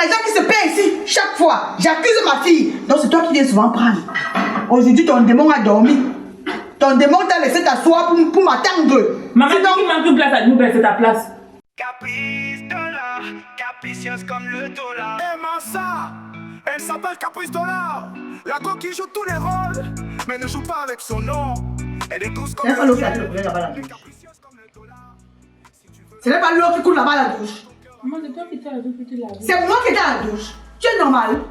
l'argent qui se paie ici, chaque fois, j'accuse ma fille. Donc c'est toi qui viens souvent prendre. Aujourd'hui, ton démon a dormi. Ton démon t'a laissé t'asseoir pour m'attendre. Maman, qui manque une place à nous, c'est ta place. Caprice dollar, capricieuse comme le dollar. Et Massa, elle s'appelle Caprice Dollar. La go qui joue tous les rôles, mais ne joue pas avec son nom. Elle est douce comme le ciel. Capricieuse comme le dollar. Ce n'est pas l'eau qui coule là-bas à la douche. Maman, c'est toi qui t'as la douche. C'est moi qui étais à la douche. Tu es normal.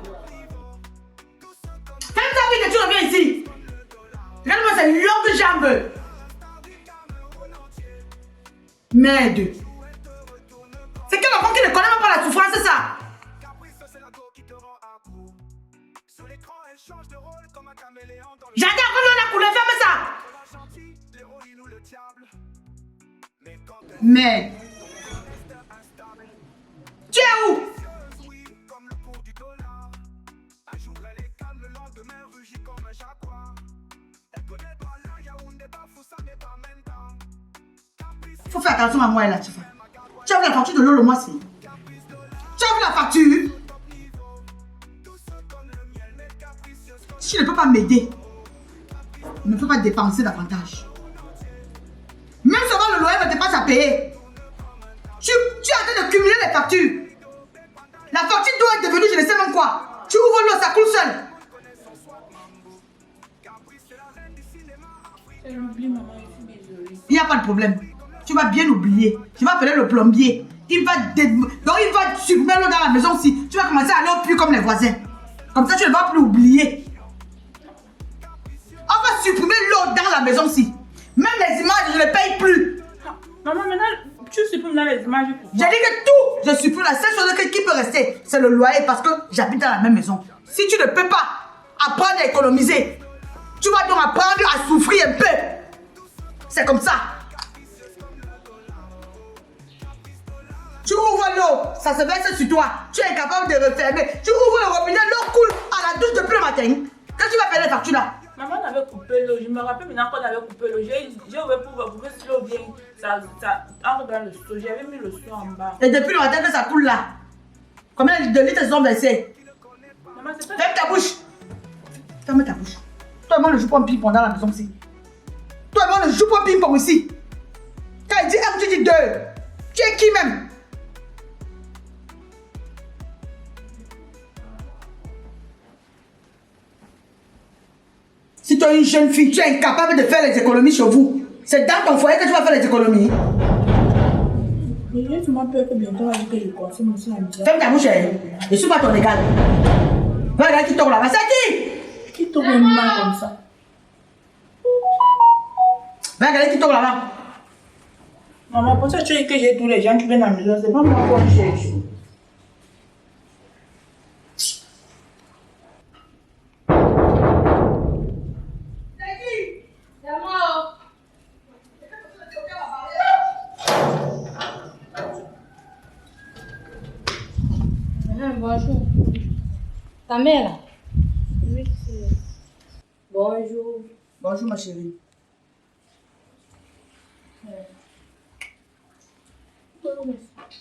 Fais ta vie que tu reviens ici. Regarde-moi ces longues jambes. Merde. C'est quel enfant qui ne connaît même pas la souffrance, c'est ça? J'attends que l'on a coulé, ferme ça. Merde. Tu es où? Faut faire attention à moi là, tu fais. Tu as vu la facture de l'eau le mois-ci? Tu as vu la facture? Si tu ne peux pas m'aider, ne peux pas dépenser davantage. Même souvent le loyer ne te passe à payer. Tu es en train de cumuler les factures. La facture doit être devenue je ne sais même quoi. Tu ouvres l'eau, ça coule seul. Il n'y a pas de problème. Tu vas bien oublier. Je vais appeler le plombier. Donc il va supprimer l'eau dans la maison aussi. Tu vas commencer à aller au puits comme les voisins. Comme ça, tu ne vas plus oublier. On va supprimer l'eau dans la maison aussi. Même les images, je ne les paye plus. Maman, maintenant, tu supprimes dans les images. J'ai dit que tout, je supprime. La seule chose qui peut rester, c'est le loyer parce que j'habite dans la même maison. Si tu ne peux pas apprendre à économiser, tu vas donc apprendre à souffrir un peu. C'est comme ça. Tu ouvres l'eau, ça se verse sur toi. Tu es incapable de refermer. Tu ouvres le robinet, l'eau coule à la douche depuis le matin. Quand tu vas faire les factures là? Maman avait coupé l'eau. Je me rappelle maintenant qu'on avait coupé l'eau. J'ai ouvert pour que si l'eau vient, ça entre dans le seau. J'avais mis le seau en bas. Et depuis le matin que ça coule là, combien de litres sont versés? Maman, c'est pas... Ferme ta bouche. Ferme ta bouche. Toi et moi ne joue pas un ping-pong dans la maison ici. Toi et moi ne joue pas un ping-pong ici. Quand il dit 1, tu dis 2. Tu es qui même? Si tu es une jeune fille, tu es incapable de faire les économies chez vous. C'est dans ton foyer que tu vas faire les économies. J'ai souvent peur que bientôt on va dire que je consomme aussi la misère. Ferme ta bouche, je ne suis pas ton égal. Va regarder qui tombe là-bas. C'est qui? Qui tombe mal comme ça? Va regarder qui tombe là-bas. Maman, pour ça tu dis que j'ai tous les gens qui viennent à la maison. C'est pas moi qu'on cherche. Bonjour. Ta mère là? Oui, c'est... Bonjour. Bonjour ma chérie.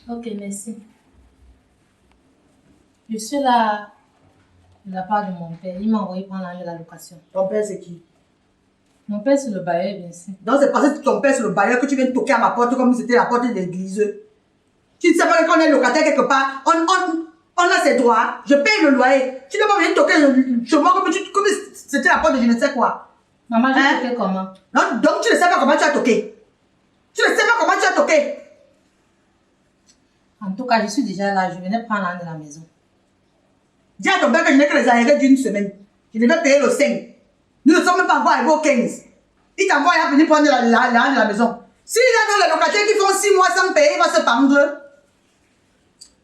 Ok, merci. Je suis là de la part de mon père. Il m'a envoyé prendre l'argent de la location. Ton père c'est qui? Mon père, c'est le bailleur, bien sûr. Donc c'est parce que ton père c'est le bailleur que tu viens toquer à ma porte comme si c'était la porte de l'église. Tu ne sais pas qu'on est locataire quelque part. On a ses droits. Je paye le loyer. Tu ne peux pas venir toquer chez moi comme si c'était la porte de je ne sais quoi. Maman, je toqué comment? Non, donc tu ne sais pas comment tu as toqué. Tu ne sais pas comment tu as toqué. En tout cas, je suis déjà là. Je venais prendre l'argent de la maison. Dis à ton père que je n'ai que les arrêts d'une semaine. Je devais payer le 5. Nous ne sommes même pas encore arrivés au 15. Il t'envoie à venir prendre l'argent de la maison. S'il y a dans les locataires qui font 6 mois sans payer, il va se pendre.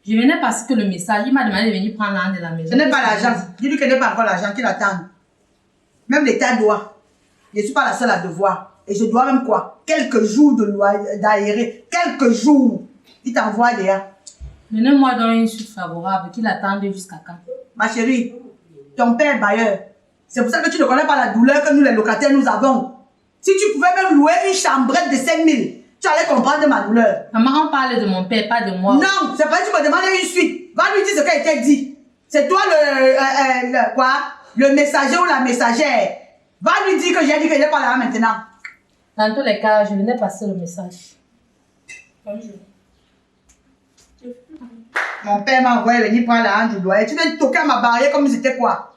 Je venais parce que le message, il m'a demandé de venir prendre l'argent de la maison. Je n'ai pas l'argent. Dis-lui que je n'ai pas encore l'argent qu'il attend. Même l'État doit. Je ne suis pas la seule à devoir. Et je dois même quoi? Quelques jours de loyer d'aéré. Quelques jours. Il t'envoie déjà. Donnez-moi donc une suite favorable qu'il attende jusqu'à quand? Ma chérie, ton père est bailleur. C'est pour ça que tu ne connais pas la douleur que nous les locataires nous avons. Si tu pouvais même louer une chambrette de 5 000, Tu allais comprendre ma douleur. Maman, on parle de mon père, pas de moi. Non, c'est pas que tu me demandes une suite. Va lui dire ce qu'elle t'a dit. C'est toi le messager ou la messagère. Va lui dire que j'ai dit que je pas là maintenant. Dans tous les cas, je venais passer le message. Bonjour. Mon père m'a envoyé venir prendre la hanche du doigt. Tu viens de toquer à ma barrière comme si c'était quoi?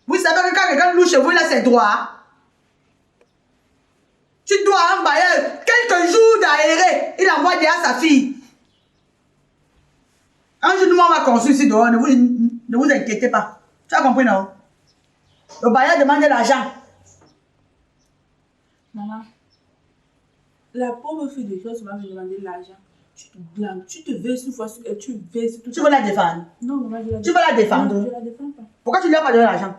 Vous savez que quand quelqu'un loue chez vous, il a ses droits. Tu dois à un bailleur quelques jours d'aérer. Il envoie déjà sa fille. Un jour, nous, on va construire ici dehors. Ne vous inquiétez pas. Tu as compris, non? Le bailleur demande de l'argent. Maman, la pauvre fille de chose m'a demandé de l'argent. Tu te blâmes, tu te verses une fois, tu verses tout. Tu veux la défendre? Non, maman, je la défends. Tu veux la défendre? Non, je la défends pas. Pourquoi tu ne lui as pas donné l'argent?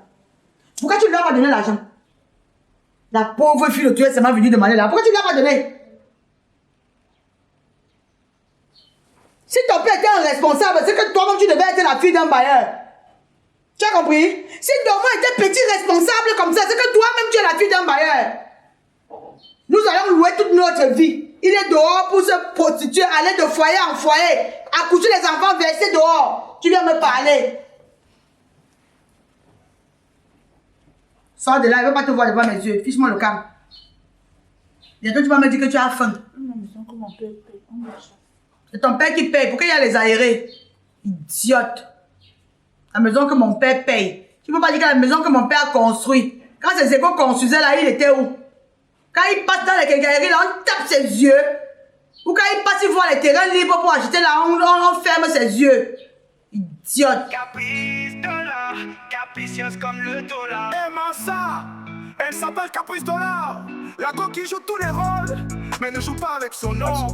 Pourquoi tu ne lui as pas donné l'argent? La pauvre fille de toi, elle m'a venue demander là. Pourquoi tu ne lui as pas donné? Si ton père était un responsable, c'est que toi-même tu devais être la fille d'un bailleur. Tu as compris? Si Dormant était petit responsable comme ça, c'est que toi-même tu es la fille d'un bailleur. Nous allons louer toute notre vie. Il est dehors pour se prostituer, aller de foyer en foyer, accoucher les enfants, verser dehors. Tu viens me parler. Sors de là, il ne veut pas te voir devant mes yeux. Fiche-moi le camp. Bientôt tu vas me dire que tu as faim. Non, mais c'est que mon père paye. On va chercher. C'est ton père qui paye. Pourquoi il y a les aérés? Idiote. La maison que mon père paye. Tu ne peux pas dire que la maison que mon père a construit. Quand ses égaux construisaient là, il était où? Quand il passe dans les quincailleries, là, on tape ses yeux. Ou quand il passe, il voit les terrains libres pour acheter là, on ferme ses yeux. Idiote. Caprice dollar, capricieuse comme le dollar. Aimant ça, elle s'appelle Caprice Dollar. La coquille joue tous les rôles, mais ne joue pas avec son nom.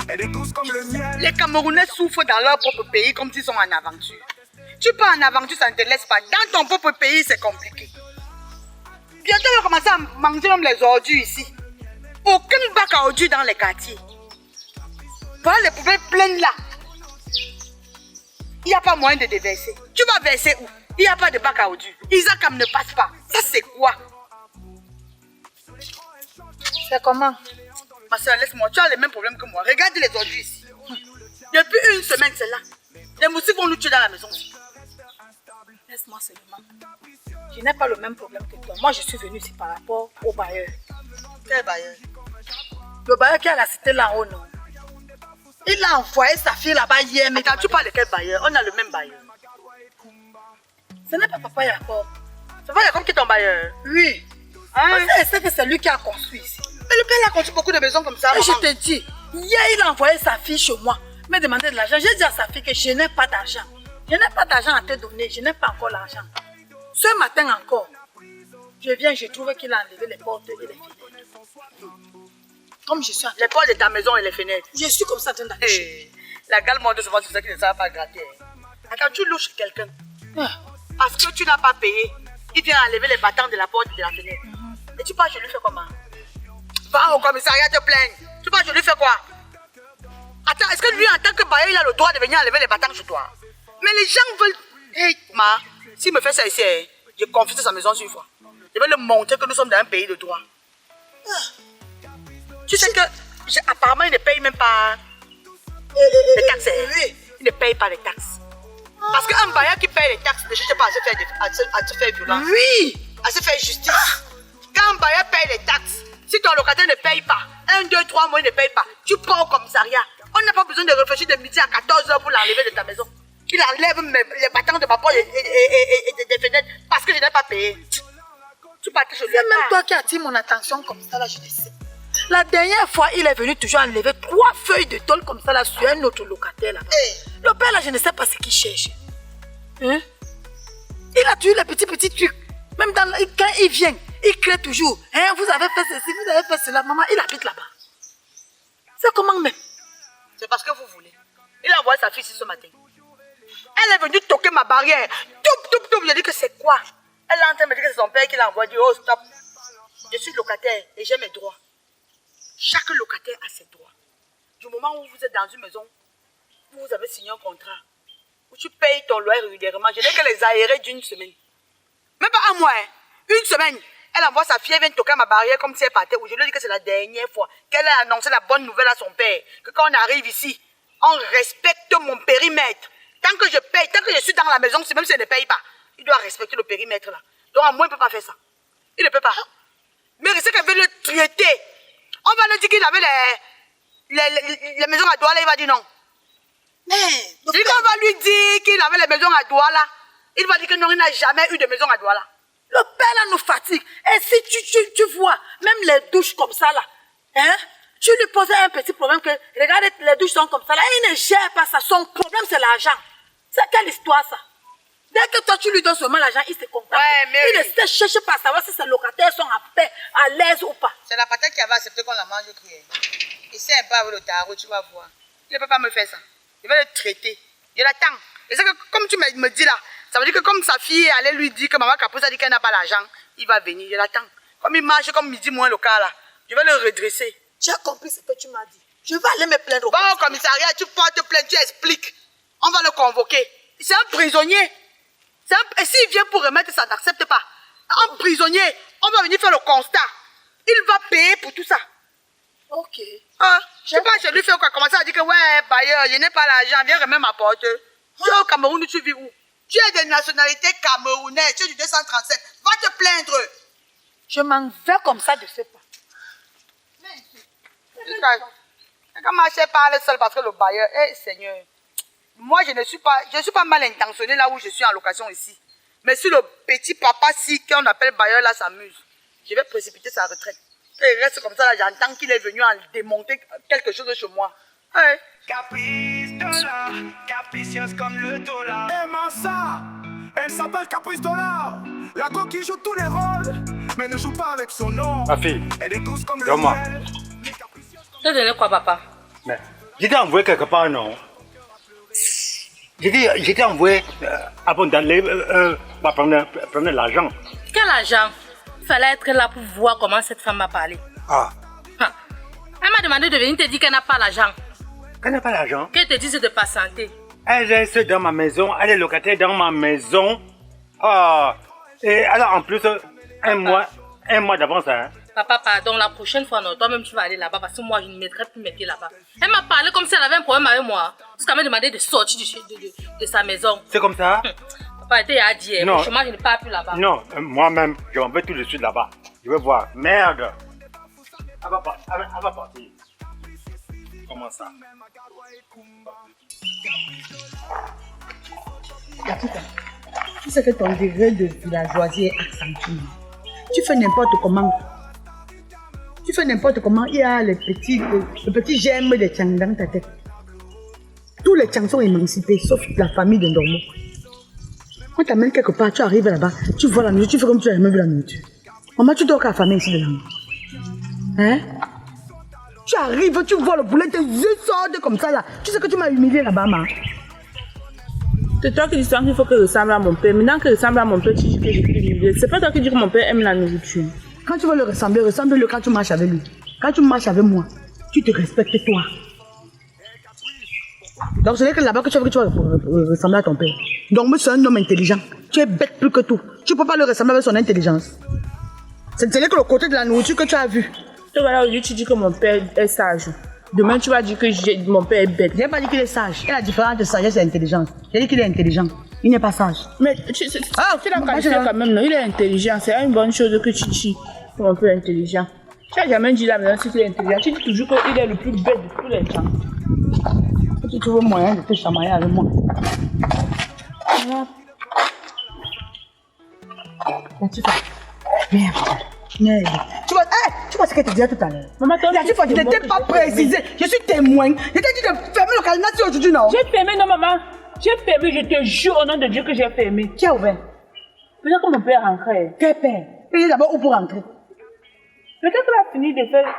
Elle est douce comme le miel. Les Camerounais souffrent dans leur propre pays comme s'ils sont en aventure. Tu pars en aventure, ça ne te laisse pas. Dans ton propre pays, c'est compliqué. Bientôt, on va commencer à manger même les ordures ici. Aucun bac à ordures dans les quartiers. Voilà les poubelles pleines là. Il n'y a pas moyen de déverser. Tu vas verser où? Il n'y a pas de bac à ordures. Isaac ne passe pas. Ça, c'est quoi? C'est comment? Ma soeur, laisse-moi. Tu as les mêmes problèmes que moi. Regarde les ordures ici. Depuis une semaine, c'est là. Les moustiques vont nous tuer dans la maison. Laisse-moi seulement. Je n'ai pas le même problème que toi. Moi, je suis venue ici par rapport au bailleur. Quel bailleur? Le bailleur qui est à la cité là en haut, non? Il a envoyé sa fille là-bas hier. Mais quand tu parles de quel bailleur? On a le même bailleur. Ce n'est pas Papa Jacob. C'est pas Jacob qui est ton bailleur? Oui. Hein? Je sais que c'est lui qui a construit ici. Mais le père il a construit beaucoup de maisons comme ça. Et je Maman. te dis, hier il a envoyé sa fille chez moi, me demander de l'argent. J'ai dit à sa fille que je n'ai pas d'argent. Je n'ai pas d'argent à te donner, je n'ai pas encore l'argent. Ce matin encore, je viens, je trouve qu'il a enlevé les portes et les fenêtres. Comme je suis en train Les portes de ta maison et les fenêtres. je suis comme ça en train d'accoucher. Hey, la gale monte souvent sur ça qui ne savent pas gratter. Quand tu loues chez quelqu'un, parce que tu n'as pas payé, il vient enlever les battants de la porte et de la fenêtre. Et tu penses que je lui fais comment? Va au commissariat te plaindre. Tu penses que je lui fais quoi? Attends, est-ce que lui, en tant que bailleur, il a le droit de venir enlever les battants chez toi? Mais les gens veulent... Hey, ma, s'il me fait ça ici, je confisque sa maison sur une fois. Je vais lui montrer que nous sommes dans un pays de droit. Tu sais que, apparemment, il ne paye même pas les taxes. Oui. Il ne paye pas les taxes. Parce qu'un bailleur qui paye les taxes ne cherche pas à se faire violence. Oui. À se faire justice. Quand un bailleur paye les taxes, si ton locataire ne paye pas, 1, 2, 3 mois, il ne paye pas, tu prends au commissariat. On n'a pas besoin de réfléchir de midi à 14h pour l'enlever de ta maison. Il enlève les battants de ma porte et des fenêtres parce que je n'ai pas payé. Tu partais chez lui. C'est même toi qui attire mon attention comme ça là, je le sais. La dernière fois, il est venu toujours enlever 3 feuilles de tôle comme ça là sur un autre locataire là-bas. Hey. Le père là, je ne sais pas ce qu'il cherche. Hein? Il a toujours les petits trucs. Même quand il vient, il crée toujours. Hein, vous avez fait ceci, vous avez fait cela. Maman, il habite là-bas. C'est comment même? C'est parce que vous voulez. Il a envoyé sa fille ici ce matin. Elle est venue toquer ma barrière. Toup. J'ai dit que c'est quoi? Elle est en train de me dire que c'est son père qui l'a envoyé. Oh, stop. Je suis locataire et j'ai mes droits. Chaque locataire a ses droits. Du moment où vous êtes dans une maison, où vous avez signé un contrat, où tu payes ton loyer régulièrement, je n'ai que les aérés d'une semaine. Même pas un mois, hein. Une semaine. Elle envoie sa fille, elle vient toquer à ma barrière comme si elle partait. Je lui ai dit que c'est la dernière fois qu'elle a annoncé la bonne nouvelle à son père. Que quand on arrive ici, on respecte mon périmètre. Tant que je paye, tant que je suis dans la maison, même si elle ne paye pas, il doit respecter le périmètre là. Donc, à moi, il ne peut pas faire ça. Il ne peut pas. Mais c'est qu'elle veut le traiter. On va lui dire qu'il avait les maisons à Douala, il va dire non. Mais... Si on va lui dire qu'il avait les maisons à Douala, il va dire que non, il n'a jamais eu de maison à Douala. Le père là nous fatigue. Et si tu vois, même les douches comme ça là, hein, tu lui posais un petit problème que, regarde, les douches sont comme ça là, il ne gère pas ça. Son problème c'est l'argent. C'est quelle histoire ça? Dès que toi tu lui donnes seulement l'argent, il se contente. Ouais, mais il ne cherche pas à savoir si ses locataires sont à paix, à l'aise ou pas. C'est la patate qui avait accepté qu'on la mange cru. Il sait un peu avec le tarot, tu vas voir. Il ne peut pas me faire ça. Il va le traiter. Je l'attends. Et c'est que comme tu me dis là, ça veut dire que comme sa fille allait lui dire que maman Caprice a dit qu'elle n'a pas l'argent, il va venir. Je l'attends. Comme il marche comme midi moins le cas là, je vais le redresser. Tu as compris ce que tu m'as dit. Je vais aller me plaindre. Bon, au commissariat, tu portes plainte, tu expliques. On va le convoquer. C'est un prisonnier. Et s'il vient pour remettre ça, n'accepte pas. Un prisonnier, on va venir faire le constat. Il va payer pour tout ça. Ok. Ah, je sais pas, je lui fais quoi? Commencer à dire que ouais, bailleur, je n'ai pas l'argent, viens remettre ma porte. Tu es au Cameroun, tu vis où? Tu es de nationalité camerounaise, tu es du 237. Va te plaindre. Je m'en vais comme ça de ce pas. Comment je parle seul parce que le bailleur, Seigneur, moi je ne suis pas mal intentionné là où je suis en location ici. Mais si le petit papa si qu'on appelle bailleur là s'amuse, je vais précipiter sa retraite. Et il reste comme ça là, j'entends qu'il est venu en démonter quelque chose de chez moi. Ouais. Caprice Dollar, capricieuse comme le dollar. Aimant ça, elle s'appelle Caprice Dollar. La go qui joue tous les rôles, mais ne joue pas avec son nom. Ma fille, Elle est douce comme le donne-moi. ciel. Tu as donné quoi, papa? Mais je t'ai envoyé quelque part, non? Je t'ai envoyé avant d'aller prendre l'argent. Quel argent? Il fallait être là pour voir comment cette femme m'a parlé. Ah, Elle m'a demandé de venir te dire qu'elle n'a pas l'argent. qu'elle n'a pas l'argent. Qu'elle te dise de patienter. Elle reste dans ma maison, elle est locataire dans ma maison. Ah, et elle a en plus un mois d'avance. Hein. Papa, pardon, la prochaine fois, non, toi-même tu vas aller là-bas parce que moi je ne mettrai plus mes pieds là-bas. Elle m'a parlé comme si elle avait un problème avec moi. Jusqu'à me demander de sortir de sa maison. C'est comme ça? Papa était à dire, Non. franchement je ne pars plus là-bas. Non, moi-même, je m'en vais tout de suite là-bas. Je vais voir. Merde. Elle va partir. Comment ça? Tu sais que ton degré de villageoisie est accentué. Tu fais n'importe comment. Il y a le petit germe de Tchang dans ta tête. Tous les Tchang sont émancipés, sauf la famille de Ndormo. On t'amène quelque part, tu arrives là-bas, tu vois la nourriture, tu fais comme tu n'as jamais vu la nourriture. Maman, tu dors qu'à la famille ici de là. Hein? Tu arrives, tu vois le poulet, tes yeux sortent comme ça là. Tu sais que tu m'as humilié là-bas, ma. C'est toi qui dis qu'il faut que ressemble à mon père. Maintenant que ressemble à mon père, tu dis que je suis humiliée. C'est pas toi qui dis que mon père aime la nourriture. Quand tu veux le ressembler, ressemble-le quand tu marches avec lui. Quand tu marches avec moi, tu te respectes toi. Donc c'est que là-bas que tu vas ressembler à ton père. Donc moi, c'est un homme intelligent. Tu es bête plus que tout. Tu ne peux pas le ressembler avec son intelligence. C'est que le côté de la nourriture que tu as vu. Donc voilà, aujourd'hui tu dis que mon père est sage. Demain tu vas dire que mon père est bête. Je n'ai pas dit qu'il est sage. Et la différence de sagesse et d'intelligence. J'ai dit qu'il est intelligent. Il n'est pas sage. Mais tu l'as qualifié quand même, non? Il est intelligent. C'est une bonne chose que tu dis que mon père est intelligent. Tu n'as jamais dit là maintenant si il est intelligent. Tu dis toujours qu'il est le plus bête de tous les gens. Si tu veux moyen de te chamailler avec moi. Là, tu fais. Merde. Tu vois ce que tu disais tout à l'heure. Maman, toi, je n'étais pas précisé. Je suis témoin. Je t'ai dit de fermer le cadenas aujourd'hui, non? J'ai fermé, non, maman. J'ai fermé, je te jure au nom de Dieu que j'ai fermé. Qui a ouvert? Peut-être que mon père est rentré. Quel père? Il est d'abord où pour rentrer? Peut-être qu'il a fini de faire.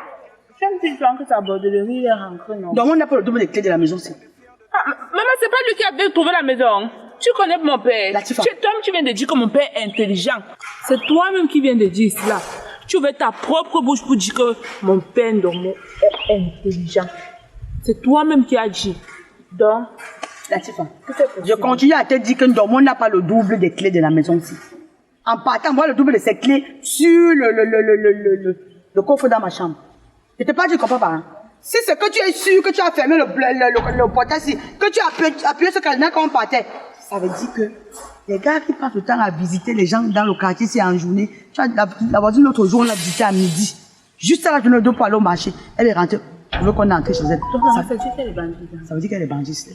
J'ai un petit plan que sa borderie, il est rentré, non? Donc on n'a pas le double des clés de la maison, c'est. Maman, c'est pas lui qui a trouvé la maison. Tu connais mon père. Toi-même, tu viens de dire que mon père est intelligent. C'est toi-même qui viens de dire cela. Tu ouvres ta propre bouche pour dire que mon père Ndomo est intelligent. C'est toi-même qui as dit. Donc, Latifa, je continue à te dire que Ndomo n'a pas le double des clés de la maison ici. En partant, moi le double de ses clés sur le coffre dans ma chambre. Je te parle, tu ne comprends pas. Hein? Si c'est que tu es sûr que tu as fermé le portail, que tu as appuyé sur le cadenas quand on partait, ça veut dire que les gars qui passent le temps à visiter les gens dans le quartier, c'est en journée. Tu as la voisine l'autre jour, on l'a visité à midi. Juste à la journée, pour aller au marché. Elle est rentrée. Elle veut qu'on entre chez elle. Ça veut dire qu'elle est bandite. Ça veut dire qu'elle est bandite.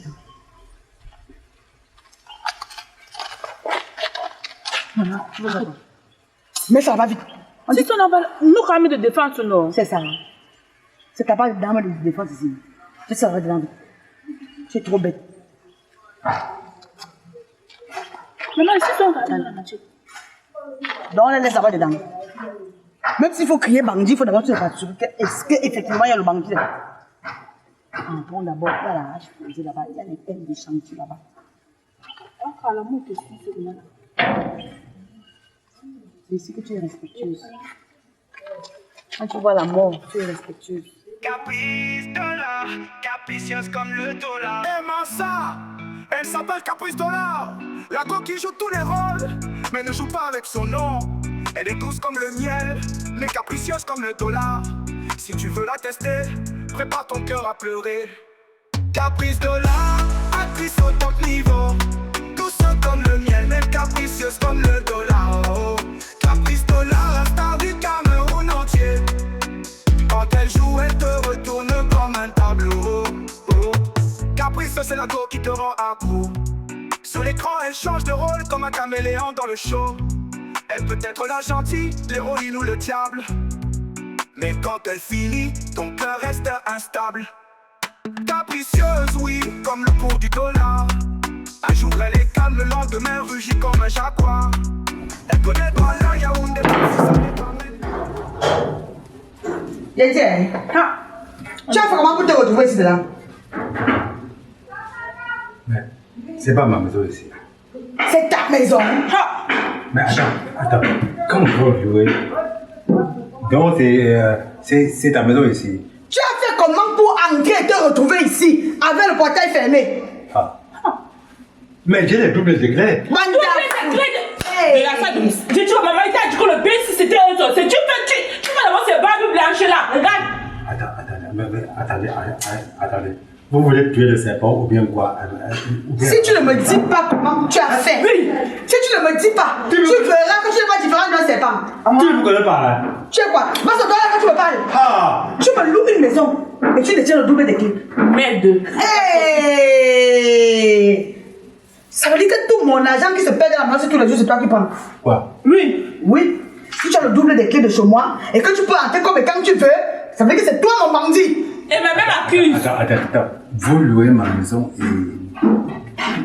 Mais ça va vite. Si ton envol, nous quand même de défense, non? C'est ça. C'est ta part d'arme de défense ici. Tu sais, ça va dedans. Tu es trop bête. Maman, ici, ton envol. Donc, on les laisse là-bas dedans. Même s'il faut crier bandit, il faut d'abord se rassurer est-ce qu'effectivement il y a le bandit là. Entrons d'abord, il y a la hache posée là-bas, il y a les peines de chantier là-bas. C'est ici que tu es respectueuse. Quand tu vois la mort, tu es respectueuse. Caprice dollar, capricieuse comme le dollar. Aimant ça, elle s'appelle Caprice Dollar. La coquille joue tous les rôles, mais ne joue pas avec son nom. Elle est douce comme le miel, mais capricieuse comme le dollar. Si tu veux la tester, prépare ton cœur à pleurer. Caprice Dollar, actrice au top niveau. Douce comme le miel, mais capricieuse comme le dollar. Oh. Caprice Dollar, la star du Cameroun entier. Quand elle joue, elle te retourne comme un tableau. Oh. Caprice, c'est la go qui te rend accro. Sur l'écran, elle change de rôle comme un caméléon dans le show. Elle peut être la gentille, l'héroïne ou le diable. Mais quand elle finit, ton cœur reste instable. Capricieuse, oui, comme le cours du dollar. Un jour elle est calme, le lendemain rugit comme un jaguar. Elle connaît pas la Yaoundé, ça dépend. Yétienne, tu as fait comment pour te retrouver ici dedans? Mais c'est pas ma maison ici. C'est ta maison. Mais attends, comment on peut jouer? Donc c'est ta maison ici. Tu as fait comment pour entrer et te retrouver ici avec le portail fermé? Mais j'ai les doubles de clés. De la salle de... Je dis à maman, il t'a dit que le baiser c'était un autre. Tu vas d'abord ces barbes blanches là, regarde. Attendez. Vous voulez tuer le serpent ou bien quoi? Si tu ne me dis pas comment tu as fait, oui. Si tu ne me dis pas, tu verras que tu n'es pas différent d'un serpent. Tu ne me connais pas hein? Tu es quoi? Va sur toi là quand tu me parles. Tu me loues une maison et tu détiens le double des clés. Merde. Hey! Ça veut dire que tout mon argent qui se perd dans la maison tous les jours, c'est toi qui prends. Quoi? Oui. Si tu as le double des clés de chez moi et que tu peux entrer comme et quand tu veux, ça veut dire que c'est toi mon bandit. Et ma mère accuse. Attends. Vous louez ma maison et...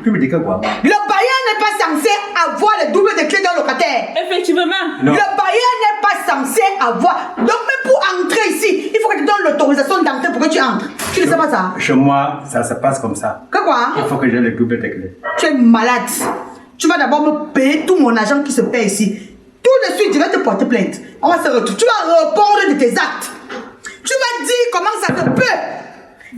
Tu me dis que quoi? Le bailleur n'est pas censé avoir le double des clés d'un locataire. Effectivement. Non. Le bailleur n'est pas censé avoir. Donc même pour entrer ici, il faut que tu donnes l'autorisation d'entrer pour que tu entres. Tu ne sais pas ça? Chez moi, ça se passe comme ça. Que quoi? Il faut que j'ai le double des clés. Tu es malade. Tu vas d'abord me payer tout mon argent qui se paie ici. Tout de suite, je vais te porter plainte. On va se retrouver. Tu vas répondre de tes actes. Tu vas dire comment ça se peut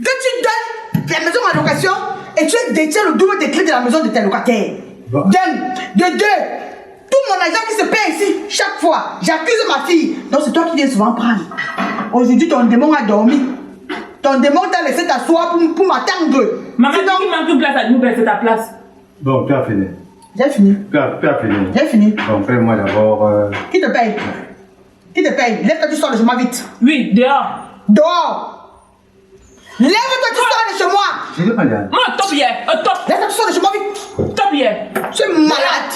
que tu donnes la maison en location et tu détiens le double des clés de la maison de tes locataires. Bon. Donne. De deux. Tout mon argent qui se paie ici, chaque fois, j'accuse ma fille. Donc c'est toi qui viens souvent prendre. Aujourd'hui, ton démon a dormi. Ton démon t'a laissé t'asseoir pour m'attendre. Maman, tu manques une place à nous, c'est ta place. Bon, tu as fini. J'ai fini. Tu as fini. J'ai fini. Bon, paye-moi d'abord... Qui te paye? Qui te paye? Lève-toi, tu sors de chez moi vite. Oui, dehors. Dehors. Lève-toi, tu sors de chez moi. Je dis pas là. Moi, top hier. Top. Lève-toi, tu sors de chez moi vite. Top hier. Tu es malade.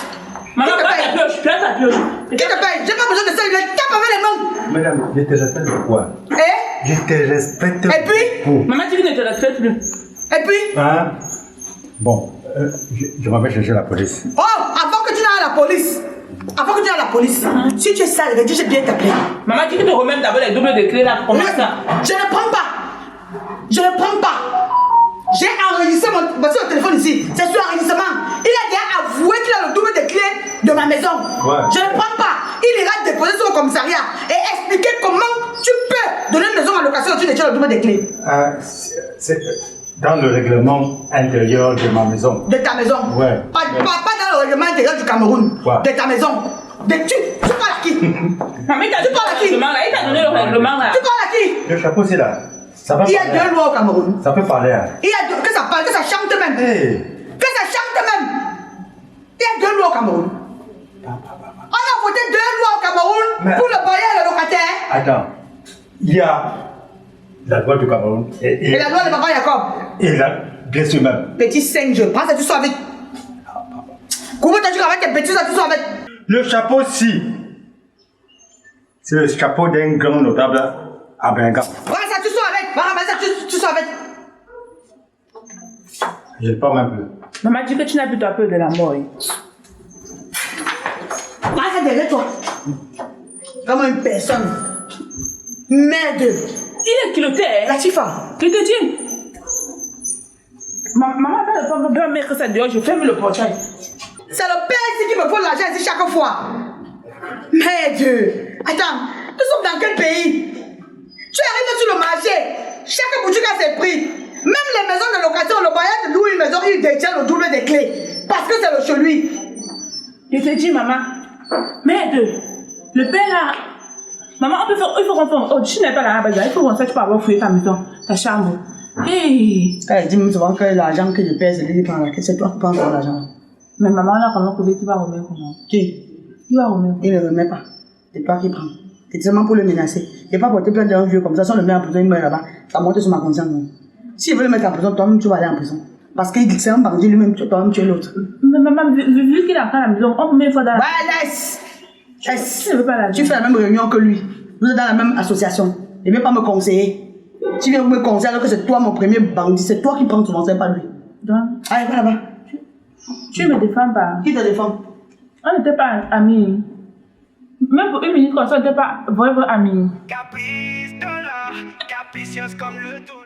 Maman, Qui te prends paye? ta pioche. Prends ta pioche. Qui te paye? J'ai pas besoin de ça, il me tape avec les mains. Madame, je te respecte pourquoi? Je te respecte. Et puis? Pour. Maman, tu ne te respectes plus. Et puis? Hein? Bon, je m'en vais chercher la police. Oh, avant que tu n'ailles à la police. Avant que tu ailles à la police. Si tu es sale, redis, j'ai bien t'appeler. Maman, tu te remets d'abord les doubles de clés là. Comment ça? Je ne prends pas. Je ne prends pas. J'ai enregistré mon téléphone ici. C'est sur enregistrement. Il a déjà avoué qu'il a le double des clés de ma maison. Ouais. Je ne prends pas. Il ira déposer sur le commissariat et expliquer comment tu peux donner une maison en location et tu détiens le double des clés. C'est dans le règlement intérieur de ma maison. De ta maison. Ouais. Pas dans le règlement intérieur du Cameroun. Ouais. De ta maison. Tu parles à qui? Maman, tu parles à qui? Il t'a donné le règlement là. Tu parles à qui? Le chapeau, c'est là. Ça va Il y a parler. deux lois au Cameroun. Ça peut parler. Hein. Il y a deux, que ça parle, que ça chante même. Hey. Que ça chante même. Il y a deux lois au Cameroun. On a voté deux lois au Cameroun pour le bailleur et le locataire. Attends. Il y a la loi du Cameroun. Et la loi de Papa Jacob. Et là, bien sûr même. Petit singe, prends ça, tu sois avec. Comment t'as dit avec tes petits, ça, tu sois avec. Le chapeau, si. C'est le chapeau d'un grand notable à Benga. Prends ça, tu sois avec. Prends ça, tu sois avec. Je parle un peu. Maman dit que tu n'as plus peur de la mort. Prends ça derrière toi. Comme une personne. Merde. Il est culotté. Latifa. Que te dit? Maman, pas de mettre ça dehors, je ferme le portail. C'est le père ici qui me vole l'argent ici chaque fois. Merde. Attends, nous sommes dans quel pays? Tu arrives sur le marché, chaque boutique a ses prix. Même les maisons de location, le bailleur de loue une maison, il détient le double des clés. Parce que c'est le chez lui. Je te dis, maman. Merde. Le père là. Maman, il faut qu'on fasse. Oh, tu n'es pas là, il faut qu'on sache, tu peux avoir fouillé ta maison, ta chambre. Hey. Dis-moi souvent que l'argent que je paie, c'est lui qui prend. C'est toi qui prends ton argent. Mais maman, là, comment tu vas remettre comment? Qui? Tu vas remettre. Il ne remet pas. C'est toi qui prends. C'est seulement pour le menacer. Il ne pas porter plainte d'un vieux comme ça. Si on le met en prison, il meurt là-bas. Ça monte sur ma conscience. S'il veut le mettre en prison, toi-même, tu vas aller en prison. Parce qu'il dit que c'est un bandit lui-même, toi-même, tu es l'autre. Mais maman, vu qu'il est encore à la maison, on met une fois dans la... Ouais, laisse. Laisse. Tu ne veux pas la Tu fais la même réunion que lui. Vous êtes dans la même association. Il ne veut pas me conseiller. Tu viens me conseiller alors que c'est toi mon premier bandit. C'est toi qui prends ton conseil, pas lui. Donc, Allez, va là-bas. tu me défends pas. Qui te défend? On n'était pas amis. Même pour une minute comme ça, on n'était pas vraiment amis. Caprice de la, capricieuse comme le dollar.